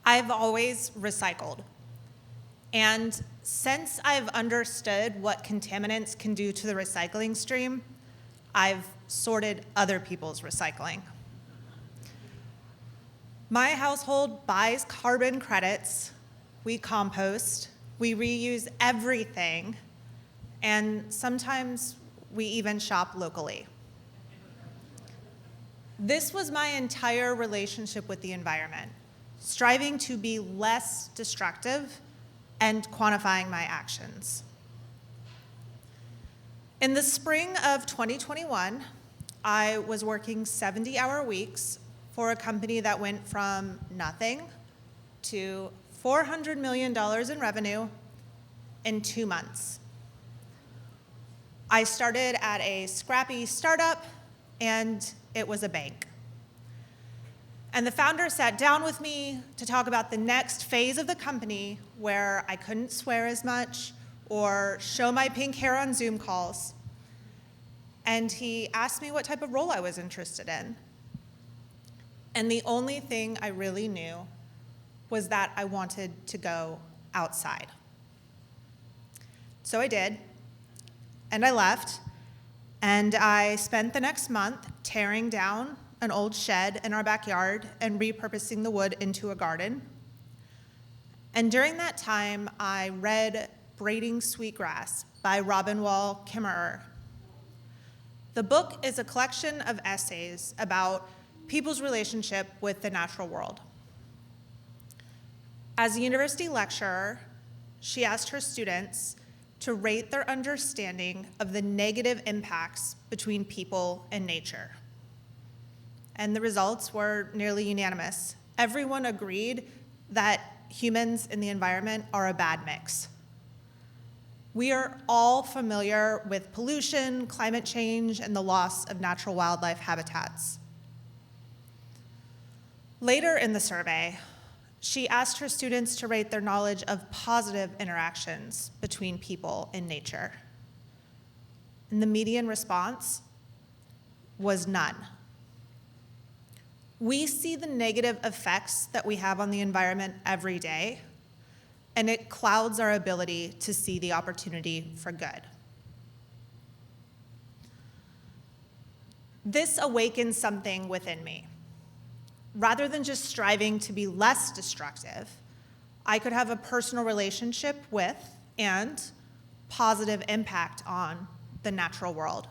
I've always recycled. And since I've understood what contaminants can do to the recycling stream, I've sorted other people's recycling. My household buys carbon credits, we compost, we reuse everything, and sometimes we even shop locally. This was my entire relationship with the environment, striving to be less destructive and quantifying my actions. In the spring of 2021, I was working 70-hour weeks for a company that went from nothing to $400 million in revenue in 2 months. I started at a scrappy startup, and it was a bank. And the founder sat down with me to talk about the next phase of the company where I couldn't swear as much or show my pink hair on Zoom calls. And he asked me what type of role I was interested in. And the only thing I really knew was that I wanted to go outside. So I did, and I left, and I spent the next month tearing down an old shed in our backyard and repurposing the wood into a garden. And during that time, I read Braiding Sweetgrass by Robin Wall Kimmerer. The book is a collection of essays about people's relationship with the natural world. As a university lecturer, she asked her students to rate their understanding of the negative impacts between people and nature. And the results were nearly unanimous. Everyone agreed that humans and the environment are a bad mix. We are all familiar with pollution, climate change, and the loss of natural wildlife habitats. Later in the survey, she asked her students to rate their knowledge of positive interactions between people and nature. And the median response was none. We see the negative effects that we have on the environment every day, and it clouds our ability to see the opportunity for good. This awakens something within me. Rather than just striving to be less destructive, I could have a personal relationship with and positive impact on the natural world.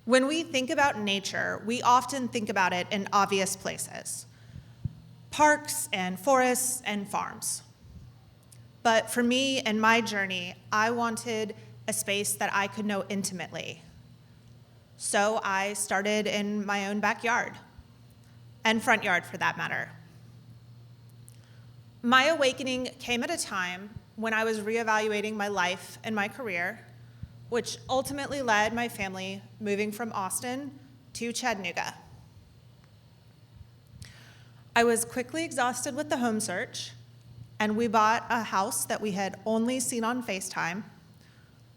When we think about nature, we often think about it in obvious places: parks and forests and farms. But for me and my journey, I wanted a space that I could know intimately. So I started in my own backyard, and front yard for that matter. My awakening came at a time when I was reevaluating my life and my career, which ultimately led my family moving from Austin to Chattanooga. I was quickly exhausted with the home search, and we bought a house that we had only seen on FaceTime,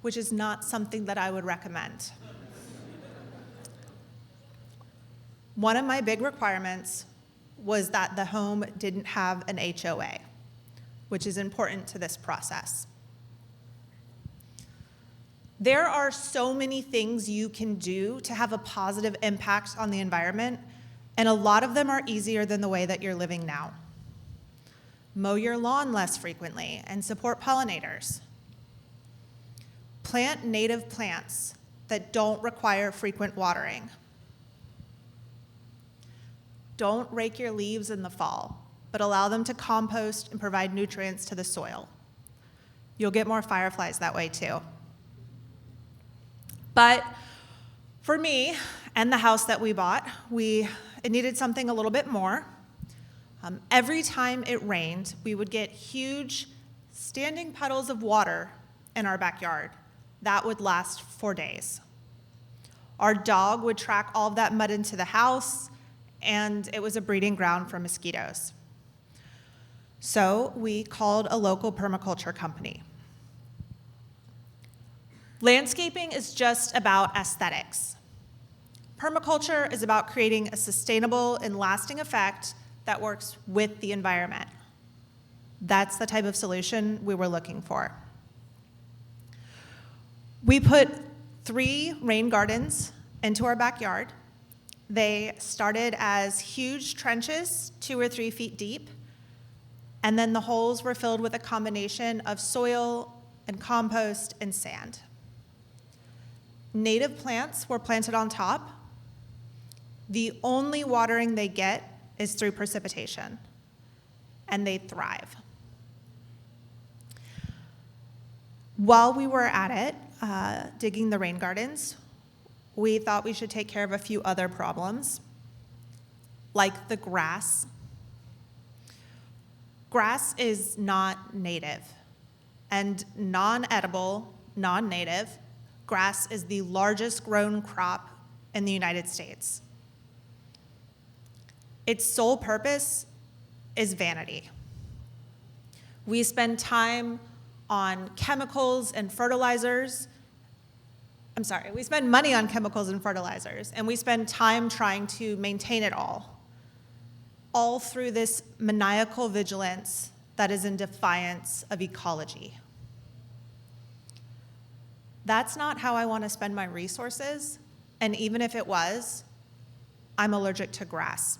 which is not something that I would recommend. One of my big requirements was that the home didn't have an HOA, which is important to this process. There are so many things you can do to have a positive impact on the environment, and a lot of them are easier than the way that you're living now. Mow your lawn less frequently and support pollinators. Plant native plants that don't require frequent watering. Don't rake your leaves in the fall, but allow them to compost and provide nutrients to the soil. You'll get more fireflies that way too. But for me and the house that we bought, it needed something a little bit more. Every time it rained, we would get huge standing puddles of water in our backyard. That would last for days. Our dog would track all of that mud into the house, and it was a breeding ground for mosquitoes. So we called a local permaculture company. Landscaping is just about aesthetics, Permaculture is about creating a sustainable and lasting effect that works with the environment. That's the type of solution we were looking for. We put 3 rain gardens into our backyard. They started as huge trenches, 2 or 3 feet deep, and then the holes were filled with a combination of soil and compost and sand. Native plants were planted on top. The only watering they get is through precipitation, and they thrive. While we were at it, digging the rain gardens, we thought we should take care of a few other problems, like the grass. Grass is not native, and non-edible, non-native, grass is the largest grown crop in the United States. Its sole purpose is vanity. We spend time on chemicals and fertilizers. We spend money on chemicals and fertilizers, and we spend time trying to maintain it all through this maniacal vigilance that is in defiance of ecology. That's not how I want to spend my resources, and even if it was, I'm allergic to grass.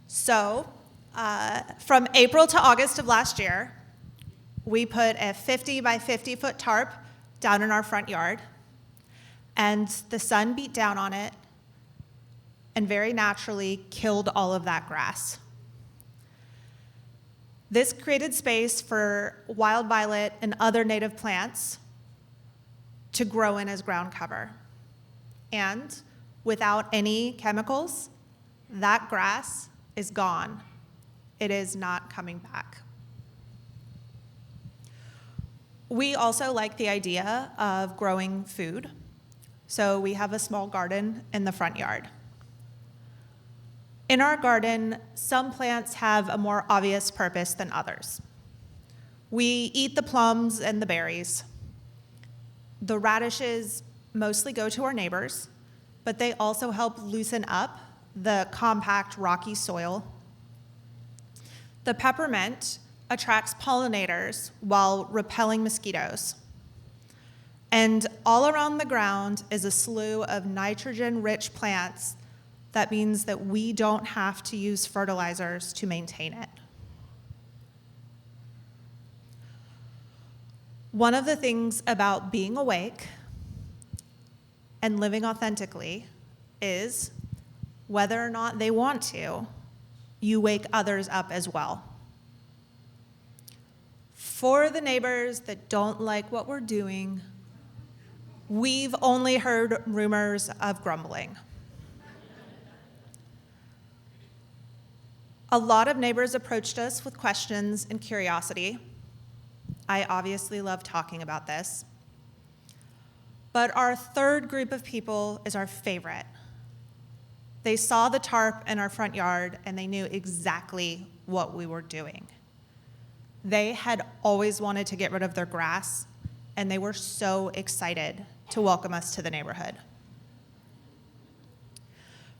So, from April to August of last year, we put a 50 by 50 foot tarp down in our front yard, and the sun beat down on it and very naturally killed all of that grass. This created space for wild violet and other native plants to grow in as ground cover. And without any chemicals, that grass is gone. It is not coming back. We also like the idea of growing food, so we have a small garden in the front yard. In our garden, some plants have a more obvious purpose than others. We eat the plums and the berries. The radishes mostly go to our neighbors, but they also help loosen up the compact, rocky soil. The peppermint attracts pollinators while repelling mosquitoes. And all around the ground is a slew of nitrogen-rich plants. That means that we don't have to use fertilizers to maintain it. One of the things about being awake and living authentically is whether or not they want to, you wake others up as well. For the neighbors that don't like what we're doing, we've only heard rumors of grumbling. A lot of neighbors approached us with questions and curiosity. I obviously love talking about this. But our third group of people is our favorite. They saw the tarp in our front yard and they knew exactly what we were doing. They had always wanted to get rid of their grass, and they were so excited to welcome us to the neighborhood.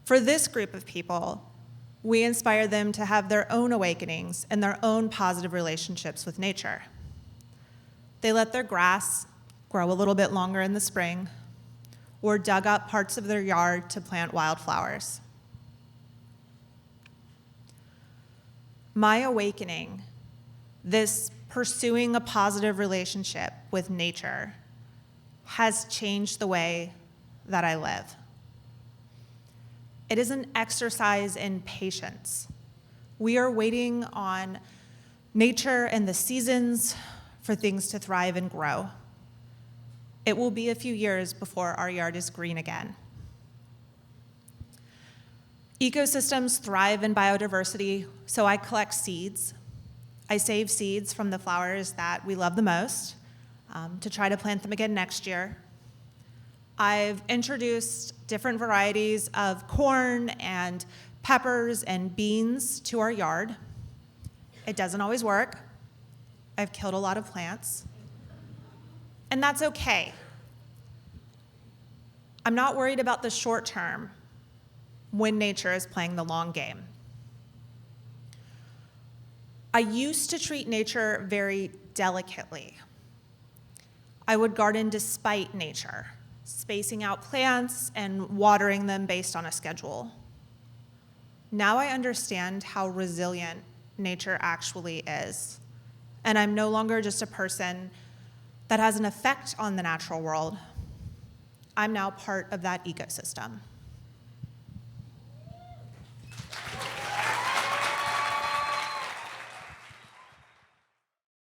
For this group of people, we inspire them to have their own awakenings and their own positive relationships with nature. They let their grass grow a little bit longer in the spring, or dug up parts of their yard to plant wildflowers. My awakening, this pursuing a positive relationship with nature, has changed the way that I live. It is an exercise in patience. We are waiting on nature and the seasons for things to thrive and grow. It will be a few years before our yard is green again. Ecosystems thrive in biodiversity, so I collect seeds. I save seeds from the flowers that we love the most to try to plant them again next year. I've introduced different varieties of corn and peppers and beans to our yard. It doesn't always work. I've killed a lot of plants. And that's okay. I'm not worried about the short term when nature is playing the long game. I used to treat nature very delicately. I would garden despite nature, spacing out plants and watering them based on a schedule. Now I understand how resilient nature actually is, and I'm no longer just a person that has an effect on the natural world. I'm now part of that ecosystem.